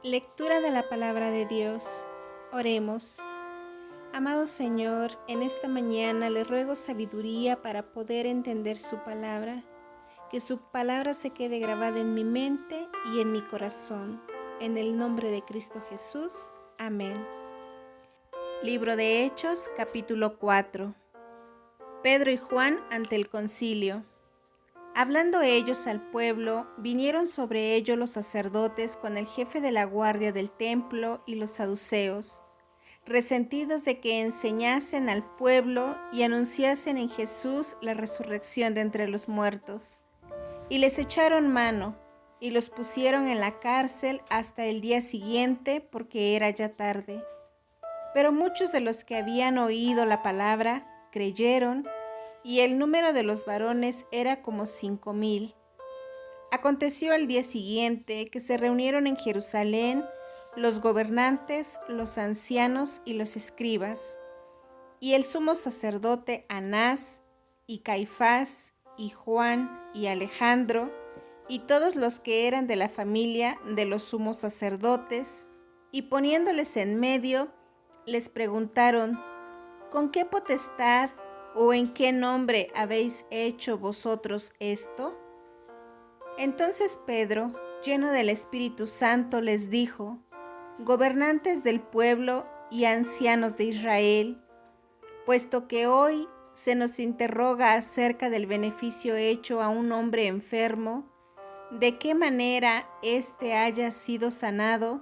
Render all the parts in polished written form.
Lectura de la palabra de Dios. Oremos. Amado Señor, en esta mañana le ruego sabiduría para poder entender su palabra, que su palabra se quede grabada en mi mente y en mi corazón. En el nombre de Cristo Jesús. Amén. Libro de Hechos, capítulo 4. Pedro y Juan ante el concilio. Hablando ellos al pueblo, vinieron sobre ellos los sacerdotes con el jefe de la guardia del templo y los saduceos, resentidos de que enseñasen al pueblo y anunciasen en Jesús la resurrección de entre los muertos. Y les echaron mano, y los pusieron en la cárcel hasta el día siguiente, porque era ya tarde. Pero muchos de los que habían oído la palabra creyeron, y el número de los varones era como 5,000. Aconteció al día siguiente que se reunieron en Jerusalén los gobernantes, los ancianos y los escribas, y el sumo sacerdote Anás, y Caifás, y Juan, y Alejandro, y todos los que eran de la familia de los sumos sacerdotes, y poniéndoles en medio, les preguntaron: ¿con qué potestad o en qué nombre habéis hecho vosotros esto? Entonces Pedro, lleno del Espíritu Santo, les dijo: gobernantes del pueblo y ancianos de Israel, puesto que hoy se nos interroga acerca del beneficio hecho a un hombre enfermo, de qué manera éste haya sido sanado,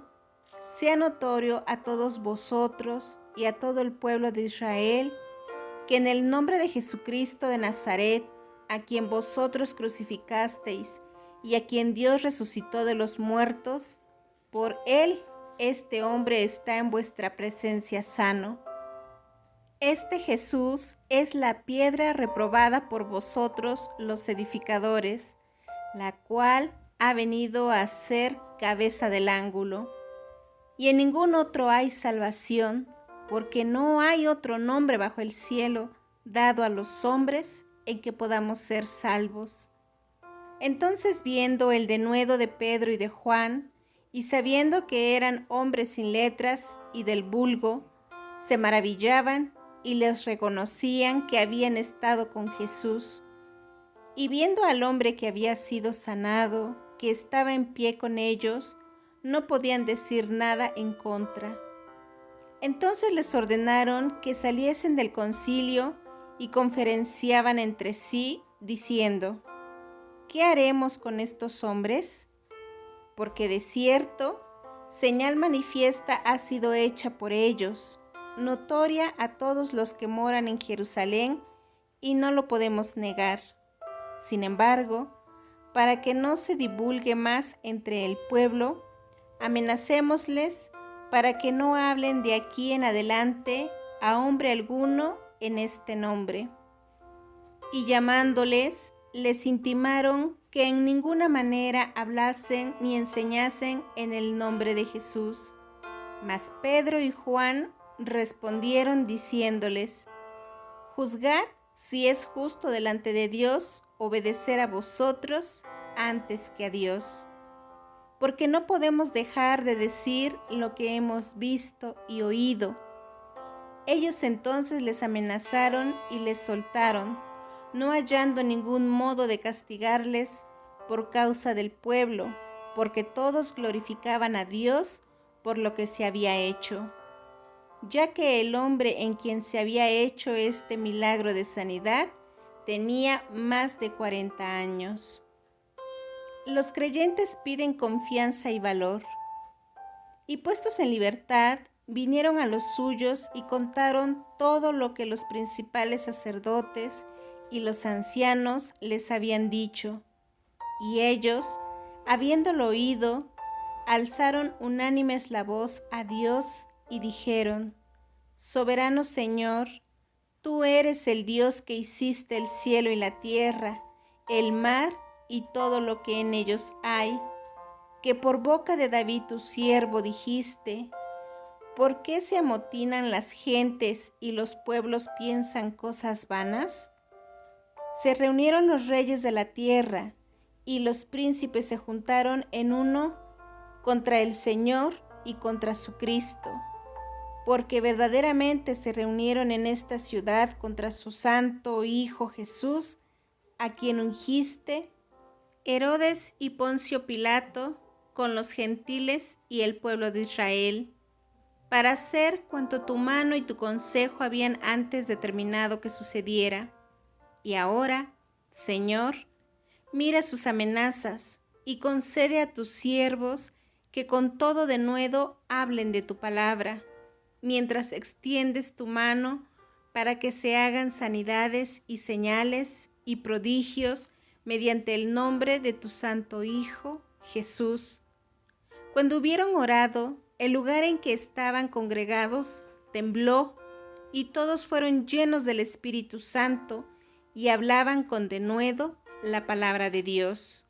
sea notorio a todos vosotros y a todo el pueblo de Israel, que en el nombre de Jesucristo de Nazaret, a quien vosotros crucificasteis y a quien Dios resucitó de los muertos, por él este hombre está en vuestra presencia sano. Este Jesús es la piedra reprobada por vosotros los edificadores, la cual ha venido a ser cabeza del ángulo. Y en ningún otro hay salvación, porque no hay otro nombre bajo el cielo dado a los hombres en que podamos ser salvos. Entonces, viendo el denuedo de Pedro y de Juan, y sabiendo que eran hombres sin letras y del vulgo, se maravillaban y les reconocían que habían estado con Jesús. Y viendo al hombre que había sido sanado, que estaba en pie con ellos, no podían decir nada en contra. Entonces les ordenaron que saliesen del concilio y conferenciaban entre sí, diciendo: ¿qué haremos con estos hombres? Porque de cierto, señal manifiesta ha sido hecha por ellos, notoria a todos los que moran en Jerusalén, y no lo podemos negar. Sin embargo, para que no se divulgue más entre el pueblo, amenacémosles para que no hablen de aquí en adelante a hombre alguno en este nombre. Y llamándoles, les intimaron que en ninguna manera hablasen ni enseñasen en el nombre de Jesús. Mas Pedro y Juan respondieron diciéndoles: juzgad si es justo delante de Dios obedecer a vosotros antes que a Dios. Porque no podemos dejar de decir lo que hemos visto y oído. Ellos entonces les amenazaron y les soltaron, no hallando ningún modo de castigarles por causa del pueblo, porque todos glorificaban a Dios por lo que se había hecho, ya que el hombre en quien se había hecho este milagro de sanidad tenía más de 40 años. Los creyentes piden confianza y valor. Y puestos en libertad, vinieron a los suyos y contaron todo lo que los principales sacerdotes y los ancianos les habían dicho. Y ellos, habiéndolo oído, alzaron unánimes la voz a Dios y dijeron: soberano Señor, tú eres el Dios que hiciste el cielo y la tierra, el mar y todo lo que en ellos hay, que por boca de David tu siervo dijiste: ¿por qué se amotinan las gentes y los pueblos piensan cosas vanas? Se reunieron los reyes de la tierra, y los príncipes se juntaron en uno contra el Señor y contra su Cristo, porque verdaderamente se reunieron en esta ciudad contra su santo Hijo Jesús, a quien ungiste, Herodes y Poncio Pilato, con los gentiles y el pueblo de Israel, para hacer cuanto tu mano y tu consejo habían antes determinado que sucediera. Y ahora, Señor, mira sus amenazas y concede a tus siervos que con todo denuedo hablen de tu palabra, mientras extiendes tu mano para que se hagan sanidades y señales y prodigios mediante el nombre de tu santo Hijo, Jesús. Cuando hubieron orado, el lugar en que estaban congregados tembló y todos fueron llenos del Espíritu Santo y hablaban con denuedo la palabra de Dios.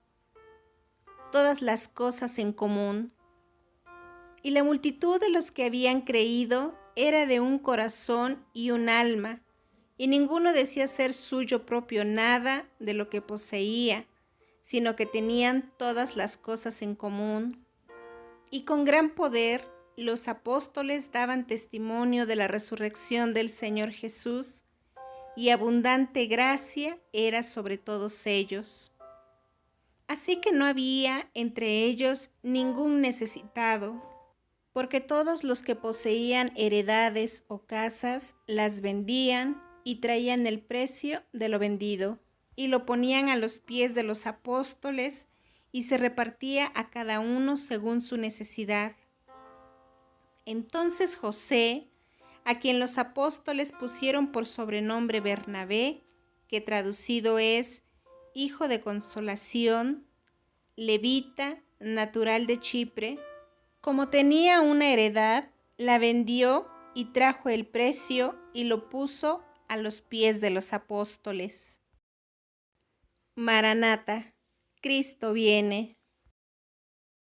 Todas las cosas en común. Y la multitud de los que habían creído era de un corazón y un alma, y ninguno decía ser suyo propio nada de lo que poseía, sino que tenían todas las cosas en común. Y con gran poder los apóstoles daban testimonio de la resurrección del Señor Jesús, y abundante gracia era sobre todos ellos. Así que no había entre ellos ningún necesitado, porque todos los que poseían heredades o casas las vendían y traían el precio de lo vendido, y lo ponían a los pies de los apóstoles, y se repartía a cada uno según su necesidad. Entonces José, a quien los apóstoles pusieron por sobrenombre Bernabé, que traducido es Hijo de Consolación, levita, natural de Chipre, como tenía una heredad, la vendió y trajo el precio y lo puso a los pies de los apóstoles. Maranata, Cristo viene.